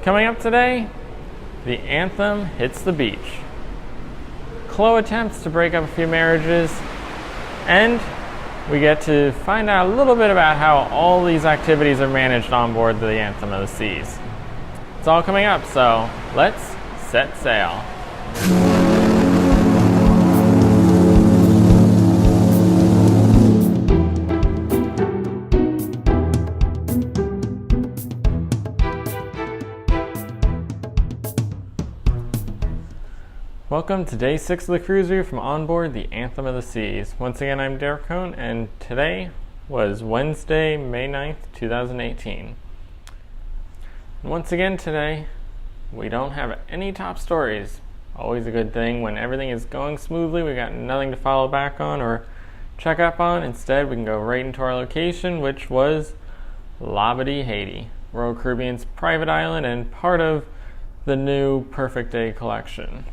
Coming up today, the Anthem hits the beach. Chloe attempts to break up a few marriages, and we get to find out a little bit about how all these activities are managed on board the Anthem of the Seas. It's all coming up, so let's set sail. Welcome to day 6 of the cruise view from onboard the Anthem of the Seas. Once again, I'm Picone, and today was Wednesday, May 9th, 2018. And once again today, we don't have any top stories. Always a good thing when everything is going smoothly. We got nothing to follow back on or check up on. Instead, we can go right into our location, which was Labadee, Haiti, Royal Caribbean's private island and part of the new Perfect Day collection.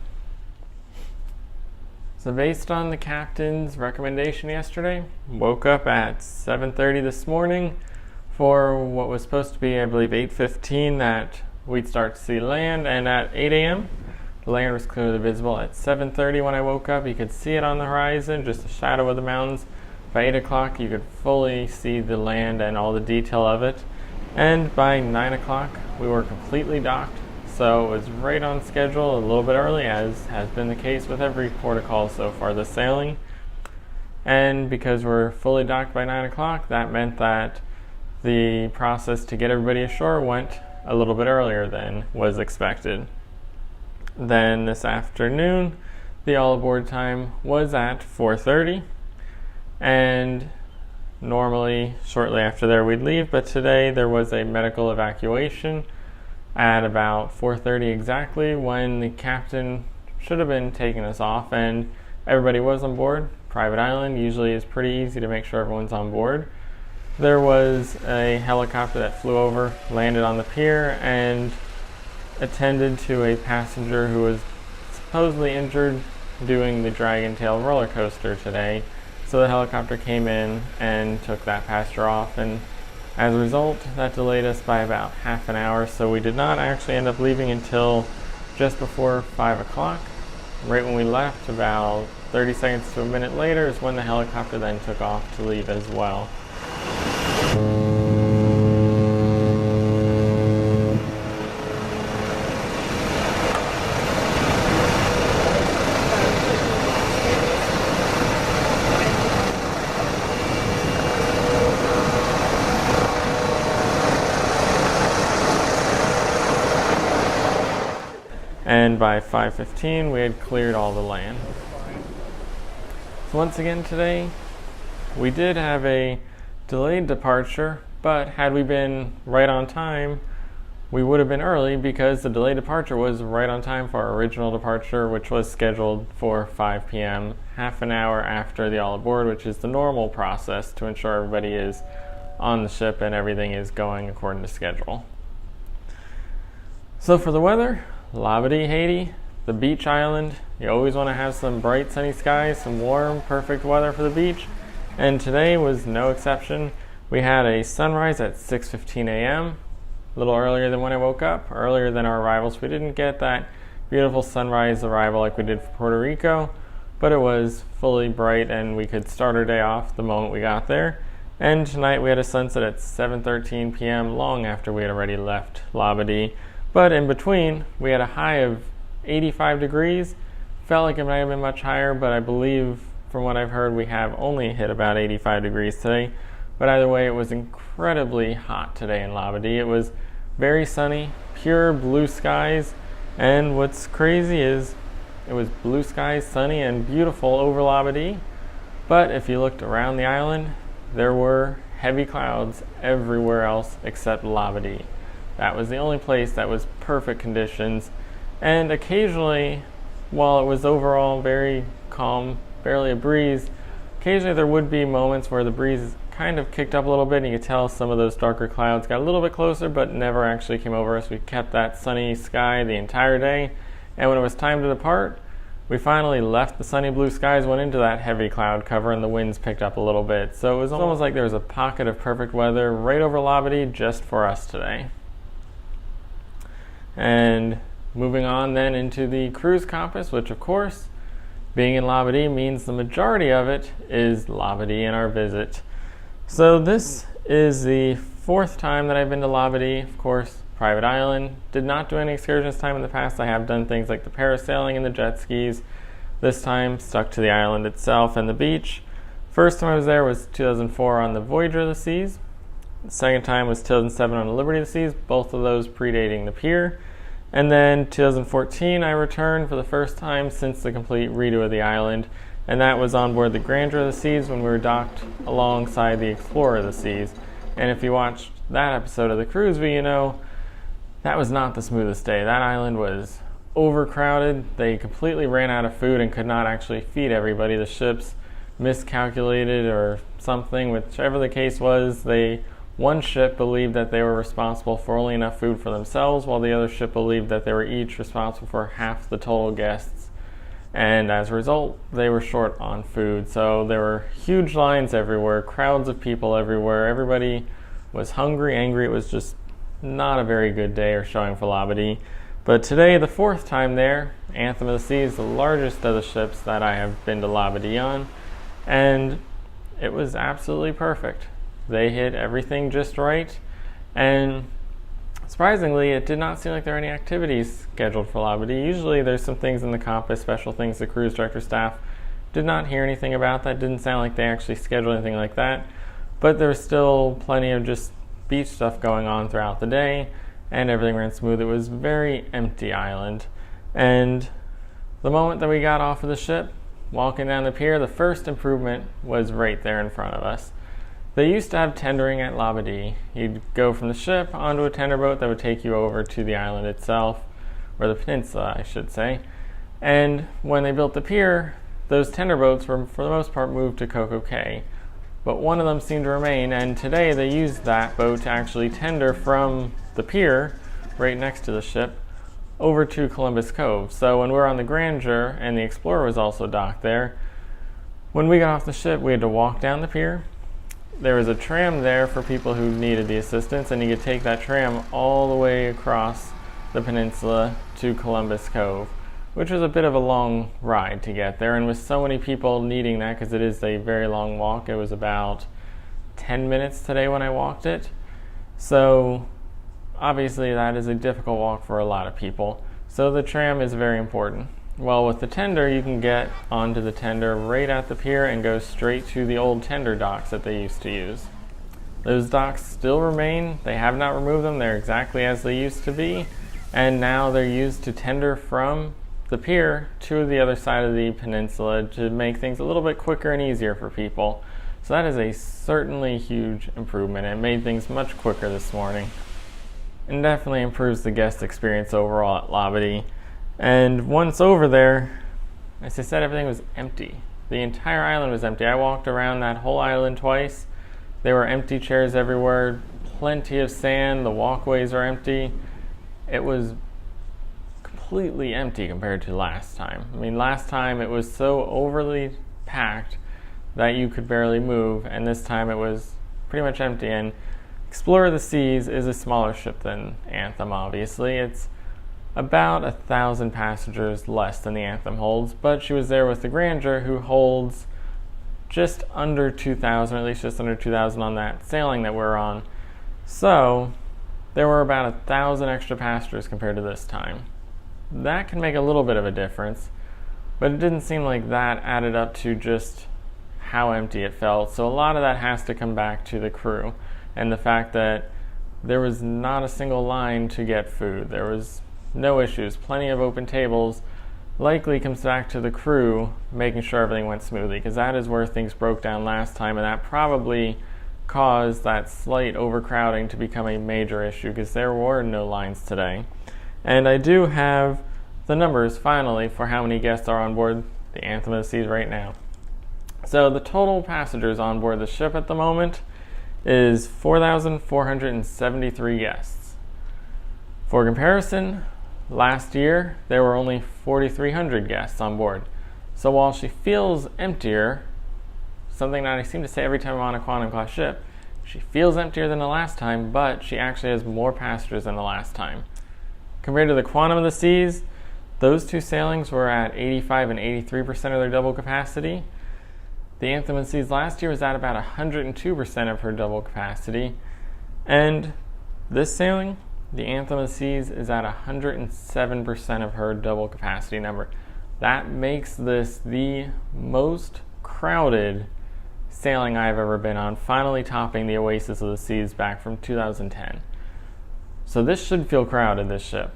So based on the captain's recommendation yesterday, woke up at 7:30 this morning for what was supposed to be, I believe, 8:15 that we'd start to see land, and at 8 a.m. the land was clearly visible. At 7:30 when I woke up, you could see it on the horizon, just a shadow of the mountains. By 8 o'clock you could fully see the land and all the detail of it, and by 9 o'clock we were completely docked. So it was right on schedule, a little bit early, as has been the case with every port of call so far this sailing. And because we're fully docked by 9 o'clock, that meant that the process to get everybody ashore went a little bit earlier than was expected. Then this afternoon, the all aboard time was at 4:30, and normally shortly after there we'd leave, but today there was a medical evacuation at about 4:30 exactly, when the captain should have been taking us off, and everybody was on board. Private island usually is pretty easy to make sure everyone's on board. There was a helicopter that flew over, landed on the pier, and attended to a passenger who was supposedly injured doing the Dragon Tail roller coaster today. So the helicopter came in and took that passenger off, and as a result, that delayed us by about half an hour, so we did not actually end up leaving until just before 5 o'clock. Right when we left, about 30 seconds to a minute later, is when the helicopter then took off to leave as well. And by 5:15 we had cleared all the land. So once again today, we did have a delayed departure, but had we been right on time, we would have been early, because the delayed departure was right on time for our original departure, which was scheduled for 5 p.m., half an hour after the all aboard, which is the normal process to ensure everybody is on the ship and everything is going according to schedule. So for the weather, Labadee, Haiti, the beach island. You always want to have some bright sunny skies, some warm, perfect weather for the beach, and today was no exception. We had a sunrise at 6:15 a.m., a little earlier than when I woke up, earlier than our arrivals. We didn't get that beautiful sunrise arrival like we did for Puerto Rico, but it was fully bright and we could start our day off the moment we got there. And tonight we had a sunset at 7:13 p.m., long after we had already left Labadee. But in between, we had a high of 85 degrees. Felt like it might have been much higher, but I believe from what I've heard, we have only hit about 85 degrees today. But either way, it was incredibly hot today in Labadee. It was very sunny, pure blue skies, and what's crazy is it was blue skies, sunny, and beautiful over Labadee. But if you looked around the island, there were heavy clouds everywhere else except Labadee. That was the only place that was perfect conditions, and occasionally, while it was overall very calm, barely a breeze, occasionally there would be moments where the breeze kind of kicked up a little bit, and you could tell some of those darker clouds got a little bit closer, but never actually came over us. We kept that sunny sky the entire day, and when it was time to depart, we finally left the sunny blue skies, went into that heavy cloud cover, and the winds picked up a little bit. So it was almost like there was a pocket of perfect weather right over Labadee just for us today. And moving on then into the Cruz Conference, which of course, being in Labadee means the majority of it is Labadee in our visit. So this is the 4th time that I've been to Labadee. Of course, private island. Did not do any excursions time in the past. I have done things like the parasailing and the jet skis. This time, stuck to the island itself and the beach. First time I was there was 2004 on the Voyager of the Seas. The second time was 2007 on the Liberty of the Seas, both of those predating the pier. And then 2014 I returned for the first time since the complete redo of the island, and that was on board the Grandeur of the Seas when we were docked alongside the Explorer of the Seas. And if you watched that episode of theCruiseView, you know that was not the smoothest day. That island was overcrowded. They completely ran out of food and could not actually feed everybody. The ships miscalculated or something, whichever the case was. One ship believed that they were responsible for only enough food for themselves, while the other ship believed that they were each responsible for half the total guests. And as a result, they were short on food. So there were huge lines everywhere, crowds of people everywhere. Everybody was hungry, angry. It was just not a very good day or showing for Labadee. But today, the 4th time there, Anthem of the Seas, the largest of the ships that I have been to Labadee on, and it was absolutely perfect. They hit everything just right, and surprisingly, it did not seem like there were any activities scheduled for Labadee. Usually there's some things in the compass, special things the cruise director staff did not hear anything about. That didn't sound like they actually scheduled anything like that, but there was still plenty of just beach stuff going on throughout the day, and everything ran smooth. It was very empty island, and the moment that we got off of the ship, walking down the pier, the first improvement was right there in front of us. They used to have tendering at Labadee. You'd go from the ship onto a tender boat that would take you over to the island itself, or the peninsula, I should say. And when they built the pier, those tender boats were, for the most part, moved to Coco Cay. But one of them seemed to remain, and today they used that boat to actually tender from the pier, right next to the ship, over to Columbus Cove. So when we were on the Grandeur, and the Explorer was also docked there, when we got off the ship, we had to walk down the pier. There was a tram there for people who needed the assistance, and you could take that tram all the way across the peninsula to Columbus Cove, which was a bit of a long ride to get there. And with so many people needing that, because it is a very long walk, it was about 10 minutes today when I walked it. So obviously that is a difficult walk for a lot of people. So the tram is very important. Well, with the tender, you can get onto the tender right at the pier and go straight to the old tender docks that they used to use. Those docks still remain. They have not removed them. They're exactly as they used to be. And now they're used to tender from the pier to the other side of the peninsula to make things a little bit quicker and easier for people. So that is a certainly huge improvement. It made things much quicker this morning, and definitely improves the guest experience overall at Labadee. And once over there, as I said, everything was empty. The entire island was empty. I walked around that whole island twice. There were empty chairs everywhere, plenty of sand, the walkways are empty. It was completely empty compared to last time. I mean, last time it was so overly packed that you could barely move, and this time it was pretty much empty. And Explorer of the Seas is a smaller ship than Anthem, obviously. It's about 1,000 passengers less than the Anthem holds, but she was there with the Grandeur, who holds just under 2,000, or at least just under 2,000 on that sailing that we're on. So there were about 1,000 extra passengers compared to this time. That can make a little bit of a difference, but it didn't seem like that added up to just how empty it felt. So a lot of that has to come back to the crew and the fact that there was not a single line to get food. There was no issues, plenty of open tables. Likely comes back to the crew making sure everything went smoothly, because that is where things broke down last time, and that probably caused that slight overcrowding to become a major issue, because there were no lines today. And I do have the numbers finally for how many guests are on board the Anthem of the Seas right now. So the total passengers on board the ship at the moment is 4,473 guests. For comparison, last year there were only 4,300 guests on board. So while she feels emptier, something that I seem to say every time I'm on a Quantum class ship, she feels emptier than the last time, but she actually has more passengers than the last time. Compared to the Quantum of the Seas, those two sailings were at 85 and 83% of their double capacity. The Anthem of the Seas last year was at about 102% of her double capacity. And this sailing, the Anthem of the Seas, is at 107% of her double capacity number. That makes this the most crowded sailing I've ever been on, finally topping the Oasis of the Seas back from 2010. So this should feel crowded, this ship.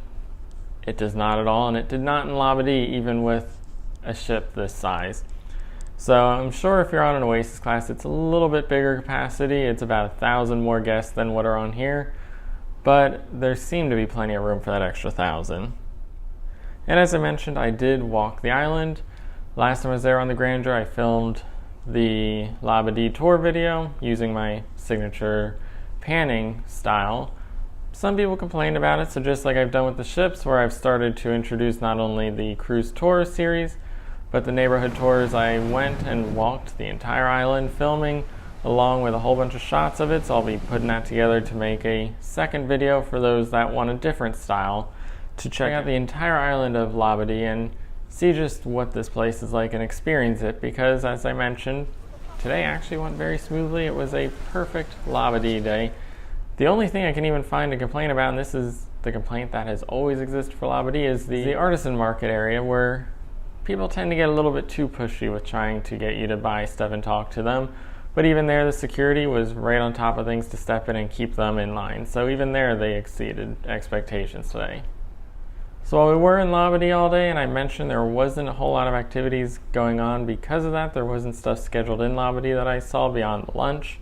It does not at all, and it did not in Labadee, even with a ship this size. So I'm sure if you're on an Oasis class, it's a little bit bigger capacity. It's about 1,000 more guests than what are on here, but there seemed to be plenty of room for that extra 1,000. And as I mentioned, I did walk the island. Last time I was there on the Grandeur, I filmed the Labadee tour video using my signature panning style. Some people complained about it, so just like I've done with the ships, where I've started to introduce not only the cruise tour series, but the neighborhood tours, I went and walked the entire island filming along with a whole bunch of shots of it, so I'll be putting that together to make a second video for those that want a different style to check out the entire island of Labadee and see just what this place is like and experience it, because as I mentioned, today actually went very smoothly. It was a perfect Labadee day. The only thing I can even find to complain about, and this is the complaint that has always existed for Labadee, is the artisan market area, where people tend to get a little bit too pushy with trying to get you to buy stuff and talk to them. But even there, the security was right on top of things to step in and keep them in line. So even there, they exceeded expectations today. So while we were in Labadee all day, and I mentioned there wasn't a whole lot of activities going on because of that, there wasn't stuff scheduled in Labadee that I saw beyond the lunch.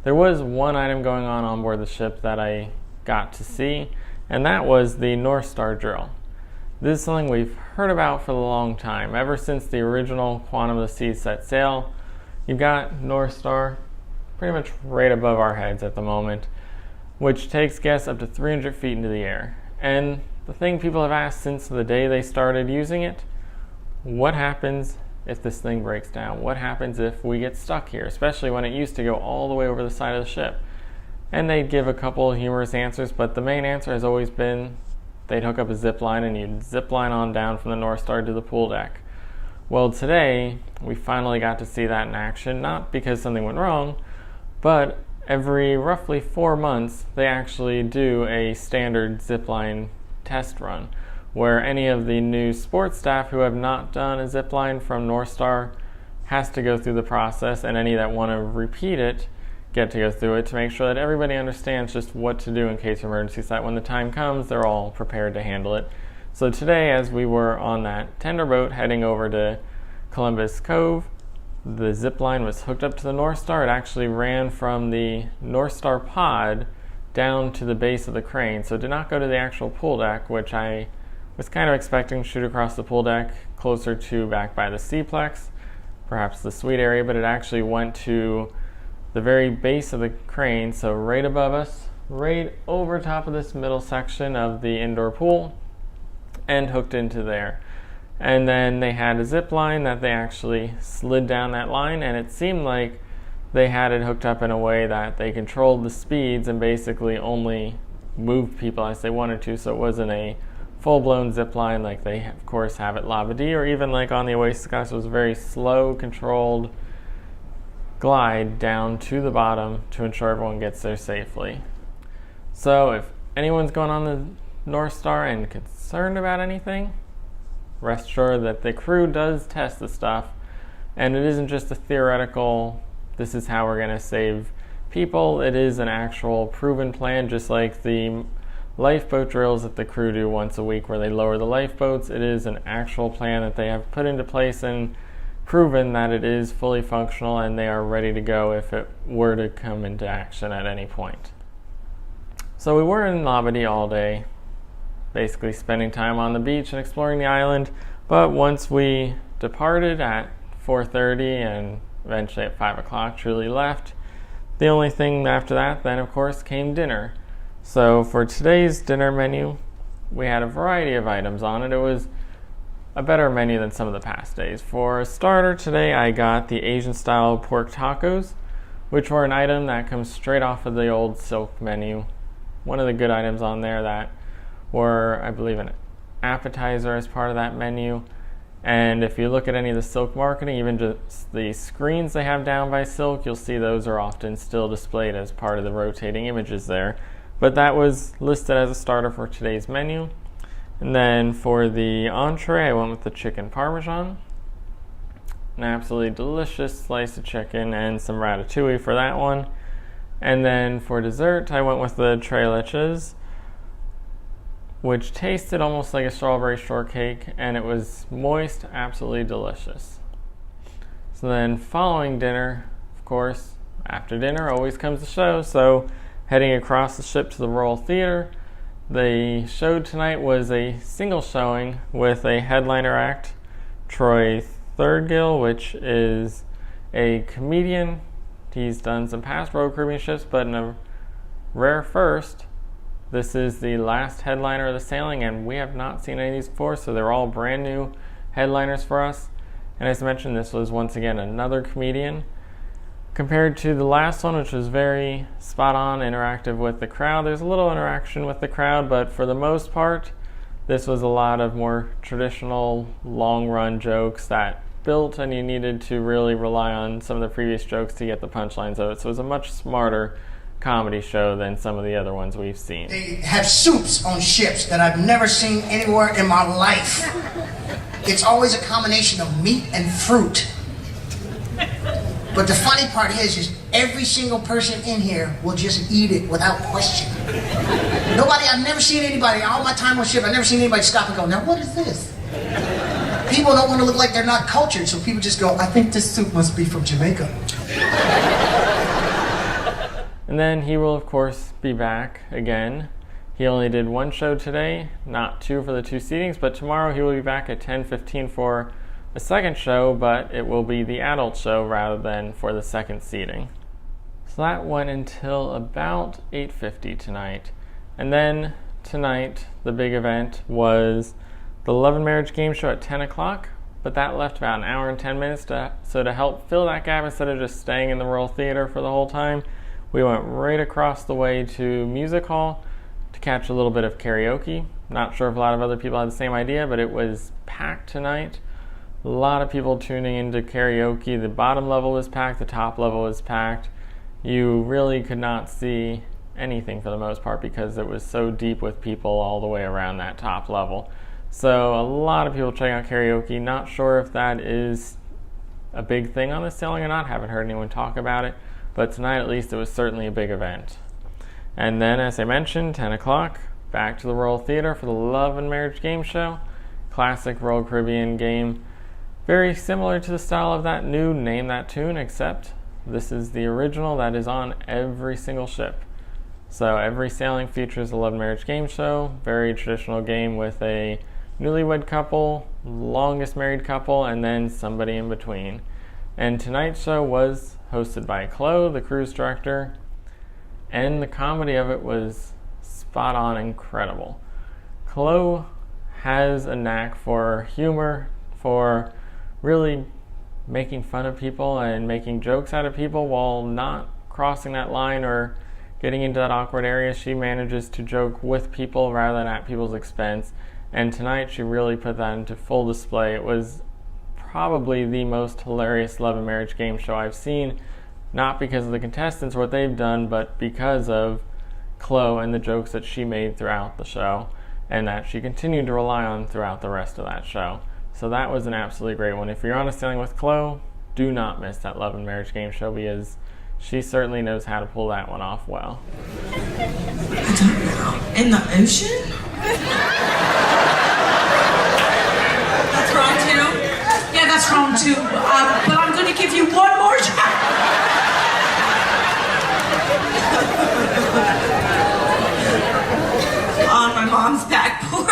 There was one item going on board the ship that I got to see, and that was the North Star drill. This is something we've heard about for a long time. Ever since the original Quantum of the Seas set sail, you've got North Star pretty much right above our heads at the moment, which takes guests up to 300 feet into the air. And the thing people have asked since the day they started using it, what happens if this thing breaks down? What happens if we get stuck here, especially when it used to go all the way over the side of the ship? And they'd give a couple humorous answers, but the main answer has always been they'd hook up a zip line and you'd zip line on down from the North Star to the pool deck. Well, today we finally got to see that in action, not because something went wrong, but every roughly 4 months they actually do a standard zip line test run, where any of the new sports staff who have not done a zip line from North Star has to go through the process, and any that want to repeat it get to go through it to make sure that everybody understands just what to do in case of emergency, so that when the time comes, they're all prepared to handle it. So today, as we were on that tender boat heading over to Columbus Cove, the zip line was hooked up to the North Star. It actually ran from the North Star pod down to the base of the crane, so it did not go to the actual pool deck, which I was kind of expecting to shoot across the pool deck closer to back by the SeaPlex, perhaps the suite area, but it actually went to the very base of the crane, so right above us, right over top of this middle section of the indoor pool, and hooked into there. And then they had a zip line that they actually slid down that line, and it seemed like they had it hooked up in a way that they controlled the speeds and basically only moved people as they wanted to, so it wasn't a full-blown zip line like they of course have at Labadee, or even like on the Oasis class. It was a very slow, controlled glide down to the bottom to ensure everyone gets there safely. So if anyone's going on the North Star and concerned about anything, rest assured that the crew does test the stuff, and it isn't just a theoretical, this is how we're going to save people. It is an actual proven plan, just like the lifeboat drills that the crew do once a week where they lower the lifeboats. It is an actual plan that they have put into place and proven that it is fully functional, and they are ready to go if it were to come into action at any point. So we were in Labadee all day, basically spending time on the beach and exploring the island, but once we departed at 4:30 and eventually at 5 o'clock truly left, the only thing after that then of course came dinner. So for today's dinner menu, we had a variety of items on it. It was a better menu than some of the past days. For a starter today, I got the Asian style pork tacos, which were an item that comes straight off of the old Silk menu. One of the good items on there that or I believe an appetizer as part of that menu. And if you look at any of the Silk marketing, even just the screens they have down by Silk, you'll see those are often still displayed as part of the rotating images there. But that was listed as a starter for today's menu. And then for the entree, I went with the chicken parmesan. An absolutely delicious slice of chicken and some ratatouille for that one. And then for dessert, I went with the tres leches, which tasted almost like a strawberry shortcake, and it was moist, absolutely delicious. So then following dinner, of course, after dinner always comes the show, so heading across the ship to the Royal Theater. The show tonight was a single showing with a headliner act, Troy Thurgill, which is a comedian. He's done some past Royal Caribbean ships, but in a rare first, this is the last headliner of the sailing, and we have not seen any of these before, so they're all brand new headliners for us. And as I mentioned, this was once again another comedian. Compared to the last one, which was very spot on, interactive with the crowd, there's a little interaction with the crowd, but for the most part, this was a lot of more traditional long run jokes that built, and you needed to really rely on some of the previous jokes to get the punchlines of it. So it was a much smarter comedy show than some of the other ones we've seen. They have soups on ships that I've never seen anywhere in my life. It's always a combination of meat and fruit. But the funny part is every single person in here will just eat it without question. I've never seen anybody, all my time on ship, I've never seen anybody stop and go, now what is this? People don't want to look like they're not cultured, so people just go, I think this soup must be from Jamaica. And then he will, of course, be back again. He only did one show today, not two for the two seatings, but tomorrow he will be back at 10:15 for a second show, but it will be the adult show rather than for the second seating. So that went until about 8:50 tonight. And then tonight, the big event was the Love and Marriage game show at 10 o'clock, but that left about an hour and 10 minutes so to help fill that gap, instead of just staying in the Royal Theater for the whole time, we went right across the way to Music Hall to catch a little bit of karaoke. Not sure if a lot of other people had the same idea, but it was packed tonight. A lot of people tuning into karaoke. The bottom level was packed, the top level was packed. You really could not see anything for the most part because it was so deep with people all the way around that top level. So a lot of people checking out karaoke. Not sure if that is a big thing on this sailing or not. Haven't heard anyone talk about it. But tonight, at least, it was certainly a big event. And then, as I mentioned, 10 o'clock, back to the Royal Theater for the Love and Marriage game show. Classic Royal Caribbean game. Very similar to the style of that new Name That Tune, except this is the original that is on every single ship. So every sailing features the Love and Marriage game show. Very traditional game with a newlywed couple, longest married couple, and then somebody in between. And tonight's show was hosted by Chloe, the cruise director, and the comedy of it was spot on, incredible. Chloe has a knack for humor, for really making fun of people and making jokes out of people while not crossing that line or getting into that awkward area. She manages to joke with people rather than at people's expense, and tonight she really put that into full display. It was probably the most hilarious Love and Marriage game show I've seen, not because of the contestants or what they've done, but because of Chloe and the jokes that she made throughout the show and that she continued to rely on throughout the rest of that show. So that was an absolutely great one. If you're on a sailing with Chloe, do not miss that Love and Marriage game show because she certainly knows how to pull that one off well. I don't know. In the ocean? That's wrong too? Yeah, that's wrong too. But I'm going to give you one more try. On my mom's backboard.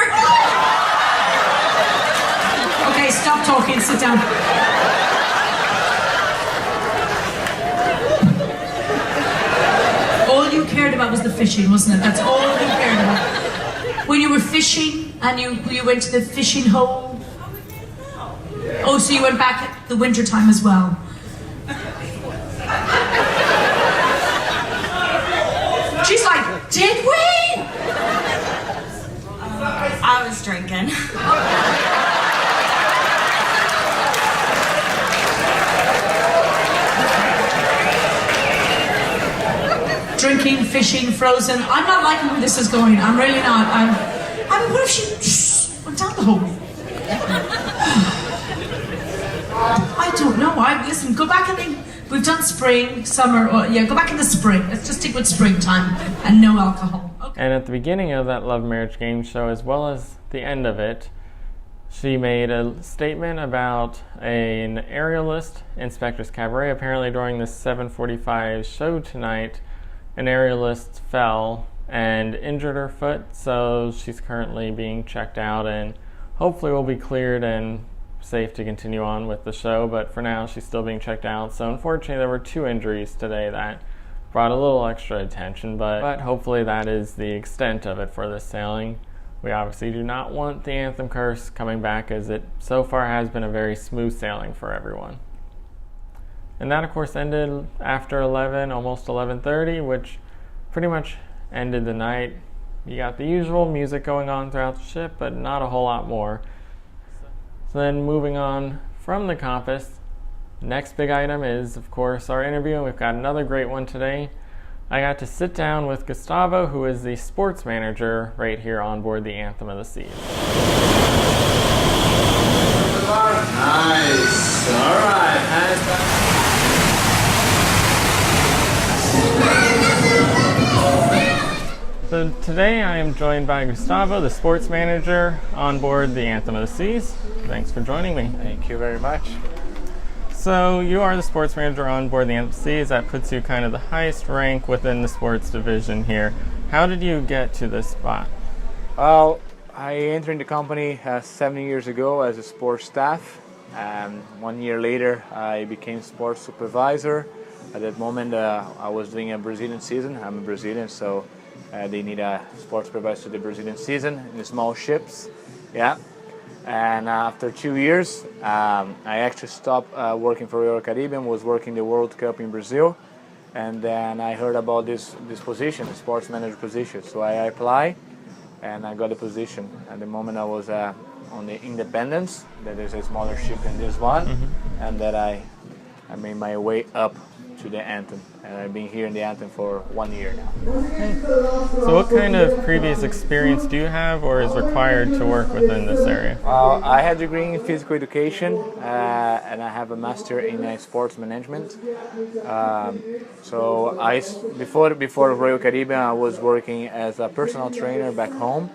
Okay, stop talking, sit down. All you cared about was the fishing, wasn't it? That's all you cared about. When you were fishing and you went to the fishing hole. Oh, so you went back at the winter time as well. She's like, did we? was drinking. Drinking, fishing, frozen. I'm not liking where this is going. I'm really not. I mean, what if she went down the hole? I don't know. Listen, go back we've done spring, summer, go back in the spring. Let's just stick with springtime and no alcohol. Okay. And at the beginning of that Love Marriage game show, as well as the end of it, she made a statement about an aerialist in Spectre's Cabaret. Apparently during the 7:45 show tonight, an aerialist fell and injured her foot, so she's currently being checked out and hopefully will be cleared and safe to continue on with the show, but for now she's still being checked out. So unfortunately there were 2 injuries today that brought a little extra attention, but hopefully that is the extent of it for this sailing. We obviously do not want the Anthem curse coming back, as it so far has been a very smooth sailing for everyone. And that of course ended after 11, almost 11:30, which pretty much ended the night. You got the usual music going on throughout the ship, but not a whole lot more. So then moving on from the compass, next big item is, of course, our interview, and we've got another great one today. I got to sit down with Gustavo, who is the sports manager right here on board the Anthem of the Seas. Nice. All right. So today I am joined by Gustavo, the sports manager on board the Anthem of the Seas. Thanks for joining me. Thank you very much. So you are the sports manager on board the Anthem of the Seas. That puts you kind of the highest rank within the sports division here. How did you get to this spot? Well, I entered the company 7 years ago as a sports staff. 1 year later, I became sports supervisor. At that moment, I was doing a Brazilian season. I'm a Brazilian, so they need a sports supervisor to the Brazilian season in the small ships. Yeah. And after 2 years, I actually stopped working for Royal Caribbean, was working the World Cup in Brazil. And then I heard about this position, the sports manager position. So I applied and I got the position. At the moment I was on the Independence, that is a smaller ship than this one. Mm-hmm. And that I made my way up to the Anthem, and I've been here in the Anthem for 1 year now. Okay. So what kind of previous experience do you have or is required to work within this area? I had a degree in physical education and I have a master in sports management. Before Royal Caribbean, I was working as a personal trainer back home.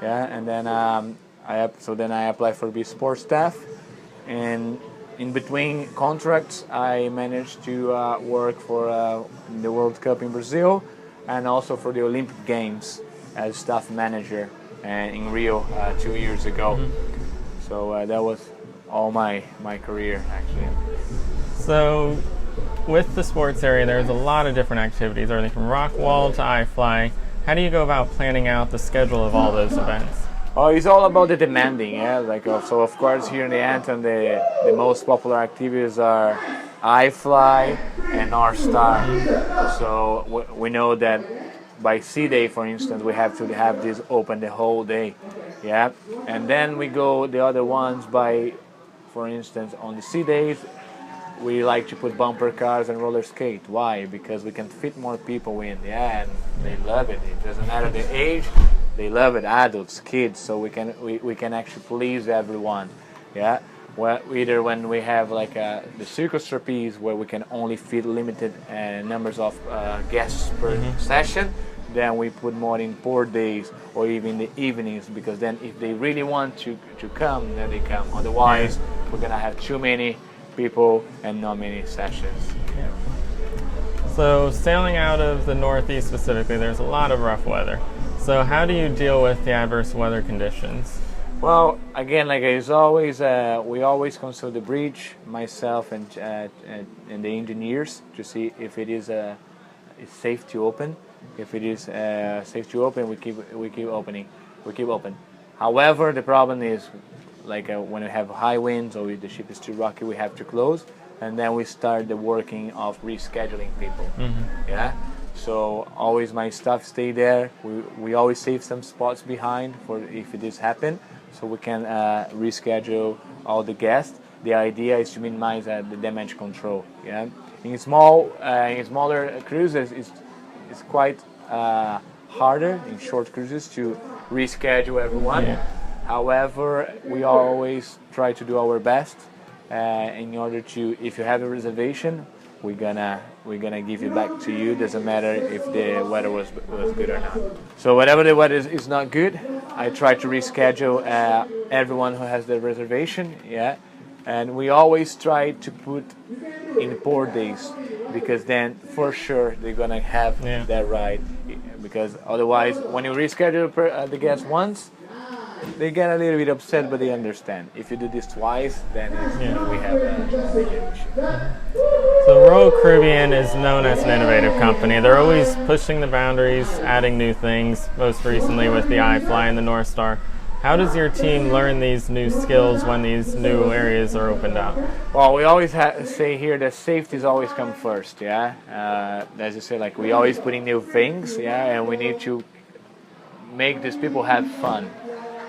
Yeah, and then I applied for the sports staff, and in between contracts, I managed to work for the World Cup in Brazil and also for the Olympic Games as staff manager in Rio 2 years ago. Mm-hmm. So that was all my career, actually. So with the sports area, there's a lot of different activities, everything from rock wall to iFly. How do you go about planning out the schedule of all those events? Oh, it's all about the demanding, yeah. So of course here in the Anthem, the most popular activities are iFly and North Star. So we know that by Sea Day, for instance, we have to have this open the whole day, yeah. And then we go the other ones by, for instance, on the Sea Days, we like to put bumper cars and roller skate. Why? Because we can fit more people in, yeah, and they love it. It doesn't matter the age. They love it, adults, kids, so we can actually please everyone, yeah. Well, either when we have like the circus trapeze, where we can only fit limited numbers of guests per session, then we put more in port days or even the evenings, because then if they really want to come, then they come. Otherwise, we're gonna have too many people and not many sessions. Yeah. So sailing out of the Northeast specifically, there's a lot of rough weather. So how do you deal with the adverse weather conditions? Well, again, like as always, we always consult the bridge, myself and the engineers, to see if it is safe to open. If it is safe to open, we keep open. However, the problem is like when we have high winds or if the ship is too rocky, we have to close, and then we start the working of rescheduling people. Mm-hmm. Yeah. So always my staff stay there. We always save some spots behind for if this happen, so we can reschedule all the guests. The idea is to minimize the damage control. Yeah, in smaller cruises, it's quite harder in short cruises to reschedule everyone. Yeah. However, we always try to do our best in order to, if you have a reservation, we're gonna give it back to you. Doesn't matter if the weather was good or not. So whatever the weather is not good, I try to reschedule everyone who has the reservation. Yeah, and we always try to put in port days, because then for sure they're gonna have that ride. Because otherwise, when you reschedule the guests once, they get a little bit upset, but they understand. If you do this twice, then we have a big issue. So Royal Caribbean is known as an innovative company. They're always pushing the boundaries, adding new things, most recently with the iFly and the North Star. How does your team learn these new skills when these new areas are opened up? Well, we always say here that safety is always come first, yeah? As you say, like, we always put in new things, yeah? And we need to make these people have fun.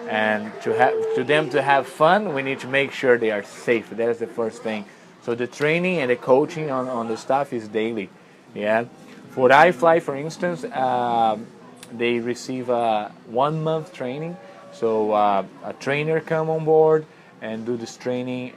And to them to have fun, we need to make sure they are safe. That's the first thing. So the training and the coaching on the staff is daily. Yeah. For iFly, for instance, they receive a 1 month training. So a trainer come on board and do this training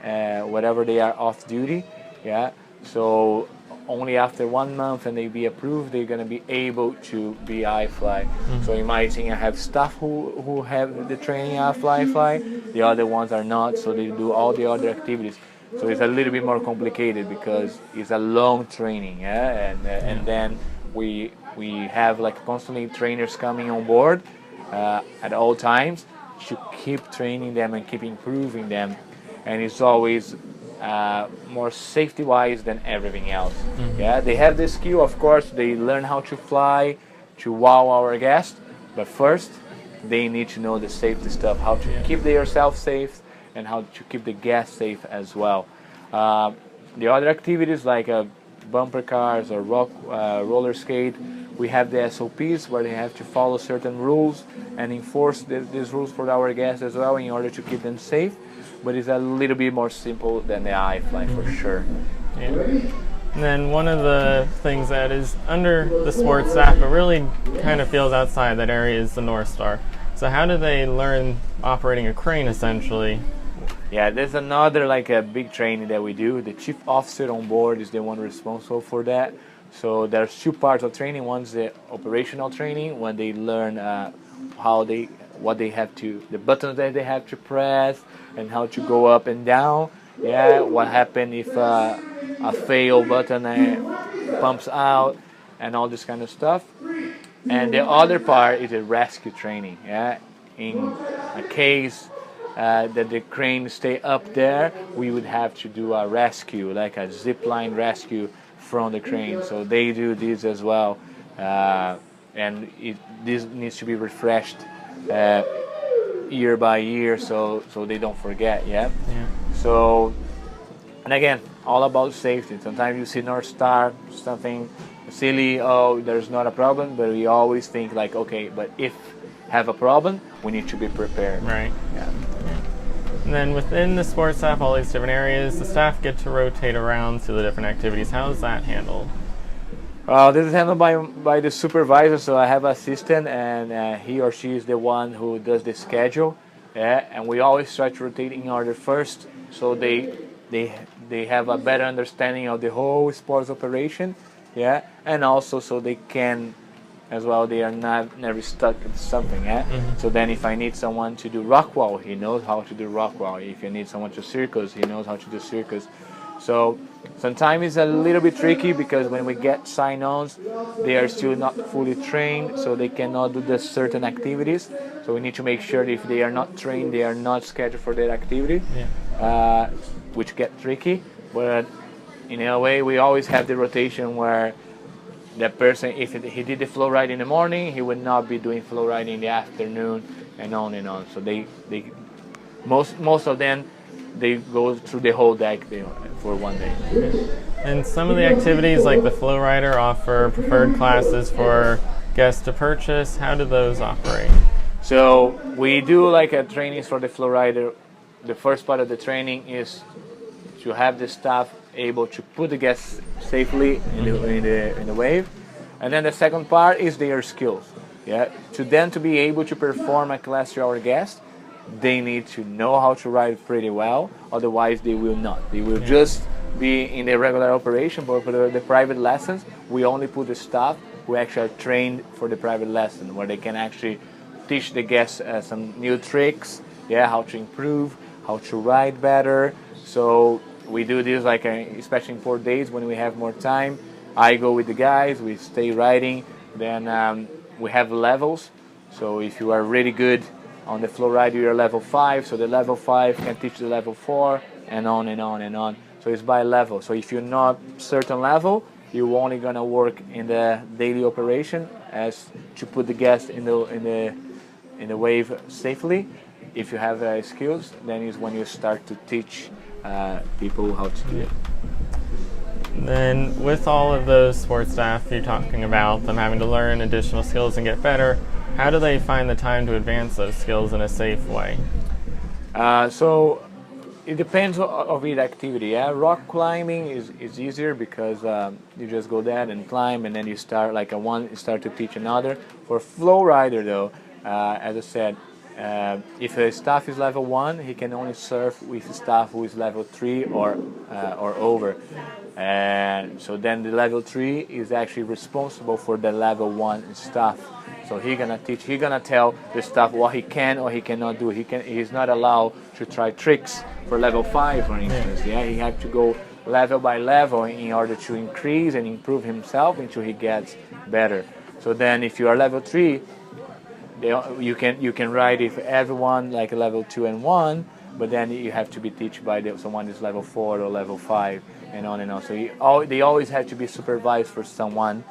whenever they are off duty. Yeah. So only after 1 month and they be approved, they're going to be able to be iFly. So in my team, I have staff who have the training iFly, the other ones are not, so they do all the other activities. So it's a little bit more complicated because it's a long training, yeah. And then we have like constantly trainers coming on board at all times to keep training them and keep improving them, and it's always more safety-wise than everything else. Yeah, they have the skill, of course. They learn how to fly to wow our guests, but first they need to know the safety stuff, how to keep themselves safe and how to keep the guests safe as well. The other activities like bumper cars or roller skate, we have the SOPs where they have to follow certain rules and enforce these rules for our guests as well in order to keep them safe. But it's a little bit more simple than the iFly for sure. Yeah. And then one of the things that is under the sports staff but really kind of feels outside that area is the North Star. So how do they learn operating a crane essentially? Yeah, there's another like a big training that we do. The chief officer on board is the one responsible for that. So there's two parts of training. One's the operational training, when they learn what they have to, the buttons that they have to press and how to go up and down. Yeah, what happens if a fail button pumps out and all this kind of stuff. And the other part is the rescue training. Yeah, in a case that the crane stay up there, we would have to do a rescue, like a zip line rescue from the crane. So they do this as well, and this needs to be refreshed year by year, so they don't forget. Yeah. So, and again, all about safety. Sometimes you see North Star, something silly, oh, there's not a problem, but we always think like, okay, but if have a problem, we need to be prepared. Right. Yeah. And then within the sports staff, all these different areas, the staff get to rotate around to the different activities. How is that handled? This is handled by the supervisor, so I have an assistant, and he or she is the one who does the schedule. Yeah, and we always try to rotate in order first, so they have a better understanding of the whole sports operation. Yeah, and also so they can, as well, they are never stuck with something. Yeah. So then if I need someone to do rock wall, he knows how to do rock wall. If you need someone to circus, he knows how to do circus. So sometimes it's a little bit tricky because when we get sign-ons, they are still not fully trained, so they cannot do the certain activities. So we need to make sure that if they are not trained, they are not scheduled for that activity, which get tricky. But in a way, we always have the rotation where that person, if he did the flow ride in the morning, he would not be doing flow ride in the afternoon, and on and on. So they most of them they go through the whole deck for one day. And some of the activities like the Flow Rider offer preferred classes for guests to purchase. How do those operate? So we do like a trainings for the Flow Rider. The first part of the training is to have the staff able to put the guests safely in the wave, and then the second part is their skills. Yeah, to them to be able to perform a class to our guests, they need to know how to ride pretty well. Otherwise, they will not. They will just be in the regular operation. But for the private lessons, we only put the staff who actually are trained for the private lesson, where they can actually teach the guests some new tricks. Yeah, how to improve, how to ride better. So we do this like especially in 4 days when we have more time. I go with the guys, we stay riding. Then we have levels. So if you are really good on the Flow Rider, you're level 5. So the level 5 can teach the level 4, and on and on and on. So it's by level. So if you're not certain level, you're only gonna work in the daily operation as to put the guests in the wave safely. If you have skills, then is when you start to teach people how to do it. Then with all of those sports staff you're talking about, them having to learn additional skills and get better, how do they find the time to advance those skills in a safe way? So it depends on each activity. Yeah, rock climbing is easier because you just go there and climb, and then you start like you start to teach another. For Flow Rider though, as I said, if a staff is level 1, he can only surf with staff who is level 3 or over. And so then the level 3 is actually responsible for the level 1 staff. So he's gonna tell the staff what he can or he cannot do. He's not allowed to try tricks for level 5, for instance. Yeah, he has to go level by level in order to increase and improve himself until he gets better. So then if you are level 3, you can ride with everyone like level 2 and 1, but then you have to be taught by someone is level 4 or level 5, and on and on. So they always have to be supervised for someone,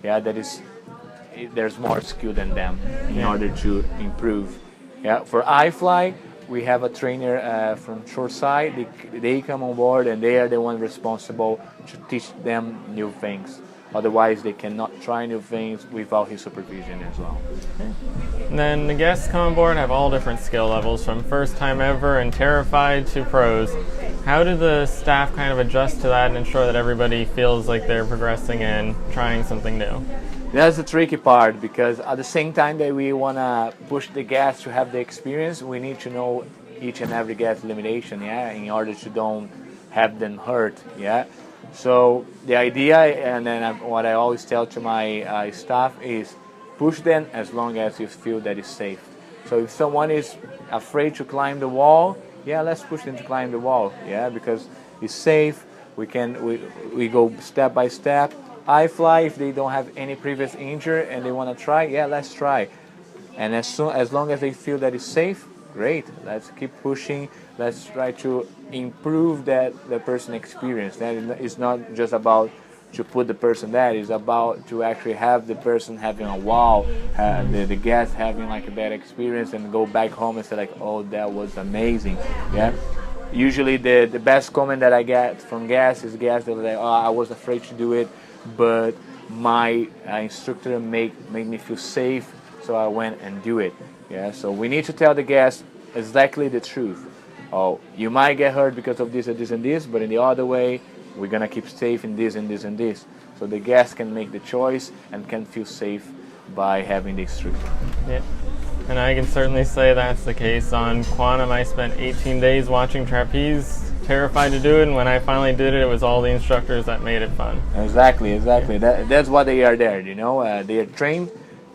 yeah, there's more skill than them in order to improve. Yeah, for iFly, we have a trainer from shoreside. They come on board and they are the one responsible to teach them new things. Otherwise, they cannot try new things without his supervision as well. And then the guests come on board have all different skill levels, from first time ever and terrified to pros. How do the staff kind of adjust to that and ensure that everybody feels like they're progressing and trying something new? That's the tricky part, because at the same time that we want to push the guests to have the experience, we need to know each and every guest limitation, yeah, in order to don't have them hurt, yeah. So the idea, and then what I always tell to my staff is push them as long as you feel that it's safe. So if someone is afraid to climb the wall, yeah, let's push them to climb the wall, yeah, because it's safe. We go step by step. iFly, if they don't have any previous injury and they want to try, yeah, let's try. And as long as they feel that it's safe, great. Let's keep pushing. Let's try to improve the person experience. That is not just about to put the person there. It's about to actually have the person having a wow, the guest having like a bad experience and go back home and say like, oh, that was amazing. Yeah. Usually the best comment that I get from guests is guests that are like, oh, I was afraid to do it, but my instructor made me feel safe, so I went and do it. Yeah, so we need to tell the guests exactly the truth. Oh, you might get hurt because of this and this and this, but in the other way, we're gonna keep safe in this and this and this. So the guests can make the choice and can feel safe by having the instructor. Yeah, and I can certainly say that's the case. On Quantum, I spent 18 days watching trapeze, terrified to do it, and when I finally did it, it was all the instructors that made it fun. Exactly. That's what they are there, you know. They are trained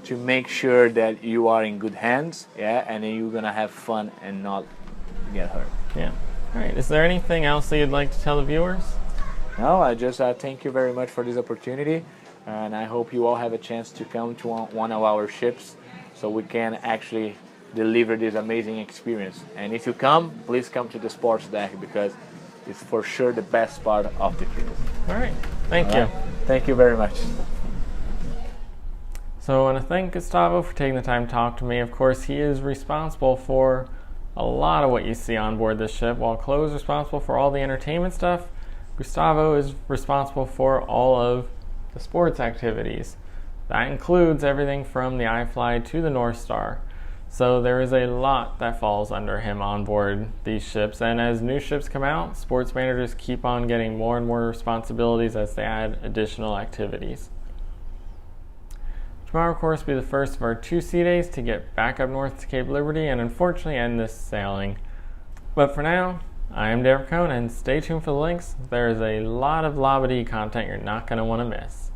to make sure that you are in good hands, yeah, and then you're gonna have fun and not get hurt. Yeah. All right. Is there anything else that you'd like to tell the viewers? No, I just thank you very much for this opportunity, and I hope you all have a chance to come to one of our ships so we can actually deliver this amazing experience. And if you come, please come to the sports deck, because it's for sure the best part of the cruise. All right. Thank you. Thank you very much. So I want to thank Gustavo for taking the time to talk to me. Of course, he is responsible for a lot of what you see on board this ship. While Chloe is responsible for all the entertainment stuff, Gustavo is responsible for all of the sports activities. That includes everything from the iFly to the North Star. So there is a lot that falls under him on board these ships, and as new ships come out, sports managers keep on getting more and more responsibilities as they add additional activities. Tomorrow, of course, will be the first of our 2 sea days to get back up north to Cape Liberty and unfortunately end this sailing. But for now, I am Picone, and stay tuned for the links. There is a lot of Labadee content you're not going to want to miss.